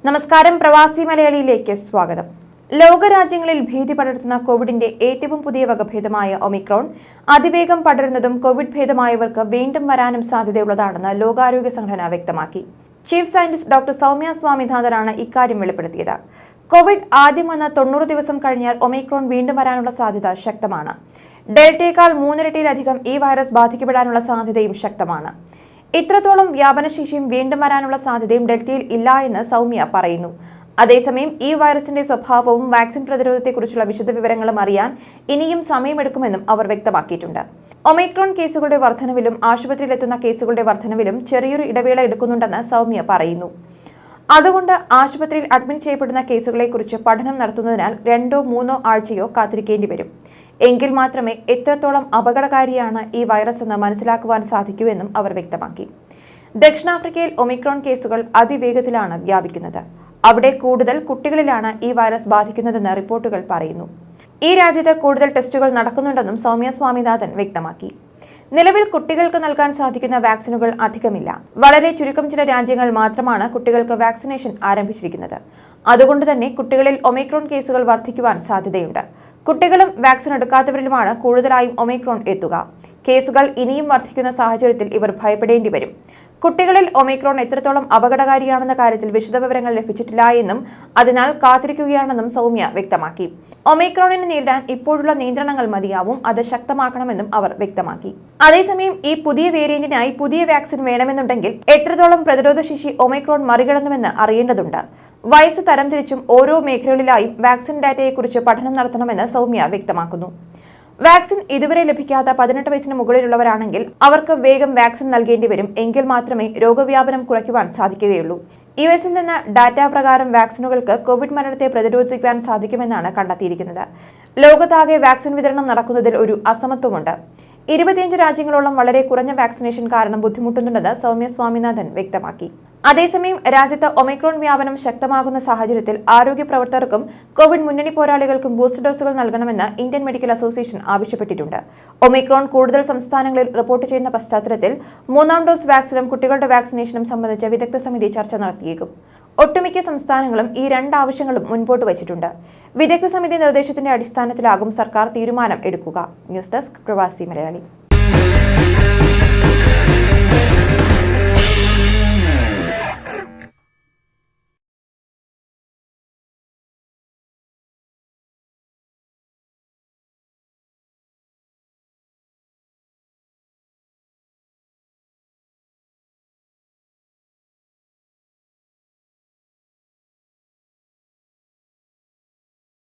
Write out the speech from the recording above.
നമസ്കാരം, പ്രവാസി മലയാളിയിലേക്ക് സ്വാഗതം. ലോകരാജ്യങ്ങളിൽ ഭീതി പടർത്തുന്ന കോവിഡിന്റെ ഏറ്റവും പുതിയ വകഭേദമായ ഒമിക്രോൺ അതിവേഗം പടരുന്നതും കോവിഡ് ഭേദമായവർക്ക് വീണ്ടും വരാനും സാധ്യതയുള്ളതാണെന്ന് ലോകാരോഗ്യ സംഘടന വ്യക്തമാക്കി. ചീഫ് സയന്റിസ്റ്റ് ഡോക്ടർ സൗമ്യ സ്വാമിനാഥനാണ് ഇക്കാര്യം വെളിപ്പെടുത്തിയത്. കോവിഡ് ആദ്യം വന്ന് 90 ദിവസം കഴിഞ്ഞാൽ ഒമിക്രോൺ വീണ്ടും വരാനുള്ള സാധ്യത ശക്തമാണ്. ഡെൽറ്റയേക്കാൾ 3 ഇരട്ടിയിലധികം ഈ വൈറസ് ബാധിക്കപ്പെടാനുള്ള സാധ്യതയും ശക്തമാണ്. ഇത്രത്തോളം വ്യാപനശേഷിയും വീണ്ടും വരാനുള്ള സാധ്യതയും ഡെൽറ്റയിൽ ഇല്ല എന്ന് സൗമ്യ പറയുന്നു. അതേസമയം ഈ വൈറസിന്റെ സ്വഭാവവും വാക്സിൻ പ്രതിരോധത്തെക്കുറിച്ചുള്ള വിശദവിവരങ്ങളും അറിയാൻ ഇനിയും സമയമെടുക്കുമെന്നും അവർ വ്യക്തമാക്കിയിട്ടുണ്ട്. ഒമിക്രോൺ കേസുകളുടെ വർധനവിലും ആശുപത്രിയിലെത്തുന്ന കേസുകളുടെ വർധനവിലും ചെറിയൊരു ഇടവേള എടുക്കുന്നുണ്ടെന്ന് സൗമ്യ പറയുന്നു. അതുകൊണ്ട് ആശുപത്രിയിൽ അഡ്മിറ്റ് ചെയ്യപ്പെടുന്ന കേസുകളെക്കുറിച്ച് പഠനം നടത്തുന്നതിനാൽ 2-3 ആഴ്ചയോ കാത്തിരിക്കേണ്ടി വരും. എങ്കിൽ മാത്രമേ എത്രത്തോളം അപകടകാരിയാണ് ഈ വൈറസ് എന്ന് മനസ്സിലാക്കുവാൻ സാധിക്കൂ എന്നും അവർ വ്യക്തമാക്കി. ദക്ഷിണാഫ്രിക്കയിൽ ഒമിക്രോൺ കേസുകൾ അതിവേഗത്തിലാണ് വ്യാപിക്കുന്നത്. അവിടെ കൂടുതൽ കുട്ടികളിലാണ് ഈ വൈറസ് ബാധിക്കുന്നതെന്ന് റിപ്പോർട്ടുകൾ പറയുന്നു. ഈ രാജ്യത്ത് കൂടുതൽ ടെസ്റ്റുകൾ നടക്കുന്നുണ്ടെന്നും സൗമ്യ സ്വാമിനാഥൻ വ്യക്തമാക്കി. നിലവിൽ കുട്ടികൾക്ക് നൽകാൻ സാധിക്കുന്ന വാക്സിനുകൾ അധികമില്ല. വളരെ ചുരുക്കം ചില രാജ്യങ്ങൾ മാത്രമാണ് കുട്ടികൾക്ക് വാക്സിനേഷൻ ആരംഭിച്ചിരിക്കുന്നത്. അതുകൊണ്ട് തന്നെ കുട്ടികളിൽ ഒമിക്രോൺ കേസുകൾ വർദ്ധിക്കുവാൻ സാധ്യതയുണ്ട്. കുട്ടികളും വാക്സിൻ എടുക്കാത്തവരിലുമാണ് കൂടുതലായും ഒമിക്രോൺ എത്തുക. കേസുകൾ ഇനിയും വർദ്ധിക്കുന്ന സാഹചര്യത്തിൽ ഇവർ ഭയപ്പെടേണ്ടി വരും. കുട്ടികളിൽ ഒമിക്രോൺ എത്രത്തോളം അപകടകാരിയാണെന്ന കാര്യത്തിൽ വിശദവിവരങ്ങൾ ലഭിച്ചിട്ടില്ല എന്നും അതിനാൽ കാത്തിരിക്കുകയാണെന്നും സൗമ്യ വ്യക്തമാക്കി. ഒമിക്രോണിനെ നേരിടാൻ ഇപ്പോഴുള്ള നിയന്ത്രണങ്ങൾ മതിയാവും, അത് ശക്തമാക്കണമെന്നും അവർ വ്യക്തമാക്കി. അതേസമയം ഈ പുതിയ വേരിയന്റിനായി പുതിയ വാക്സിൻ വേണമെന്നുണ്ടെങ്കിൽ എത്രത്തോളം പ്രതിരോധശേഷി ഒമിക്രോൺ മറികടന്നുവെന്ന് അറിയേണ്ടതുണ്ട്. വയസ്സ് തരംതിരിച്ചും ഓരോ മേഖലകളിലായും വാക്സിൻ ഡാറ്റയെക്കുറിച്ച് പഠനം നടത്തണമെന്ന് സൗമ്യ വ്യക്തമാക്കുന്നു. വാക്സിൻ ഇതുവരെ ലഭിക്കാത്ത 18 വയസ്സിന് മുകളിലുള്ളവരാണെങ്കിൽ അവർക്ക് വേഗം വാക്സിൻ നൽകേണ്ടി വരും. എങ്കിൽ മാത്രമേ രോഗവ്യാപനം കുറയ്ക്കുവാൻ സാധിക്കുകയുള്ളൂ. യുഎസിൽ നിന്ന് ഡാറ്റ പ്രകാരം വാക്സിനുകൾക്ക് കോവിഡ് മരണത്തെ പ്രതിരോധിക്കാൻ സാധിക്കുമെന്നാണ് കണ്ടെത്തിയിരിക്കുന്നത്. ലോകത്താകെ വാക്സിൻ വിതരണം നടക്കുന്നതിൽ ഒരു അസമത്വമുണ്ട്. 25 രാജ്യങ്ങളോളം വളരെ കുറഞ്ഞ വാക്സിനേഷൻ കാരണം ബുദ്ധിമുട്ടുന്നുണ്ടെന്ന് സൗമ്യ സ്വാമിനാഥൻ വ്യക്തമാക്കി. അതേസമയം രാജ്യത്ത് ഒമിക്രോൺ വ്യാപനം ശക്തമാകുന്ന സാഹചര്യത്തിൽ ആരോഗ്യ പ്രവർത്തകർക്കും കോവിഡ് മുന്നണി പോരാളികൾക്കും ബൂസ്റ്റർ ഡോസുകൾ നൽകണമെന്ന് ഇന്ത്യൻ മെഡിക്കൽ അസോസിയേഷൻ ആവശ്യപ്പെട്ടിട്ടുണ്ട്. ഒമിക്രോൺ കൂടുതൽ സംസ്ഥാനങ്ങളിൽ റിപ്പോർട്ട് ചെയ്യുന്ന പശ്ചാത്തലത്തിൽ 3ാം ഡോസ് വാക്സിനും കുട്ടികളുടെ വാക്സിനേഷനും സംബന്ധിച്ച വിദഗ്ധ സമിതി ചർച്ച നടത്തിയേക്കും. ഒട്ടുമിക്ക സംസ്ഥാനങ്ങളും ഈ 2 ആവശ്യങ്ങളും മുൻപോട്ട് വച്ചിട്ടുണ്ട്. വിദഗ്ധ സമിതി നിർദ്ദേശത്തിന്റെ അടിസ്ഥാനത്തിലാകും സർക്കാർ തീരുമാനം എടുക്കുക. ന്യൂസ് ഡെസ്ക്, പ്രവാസി മലയാളി.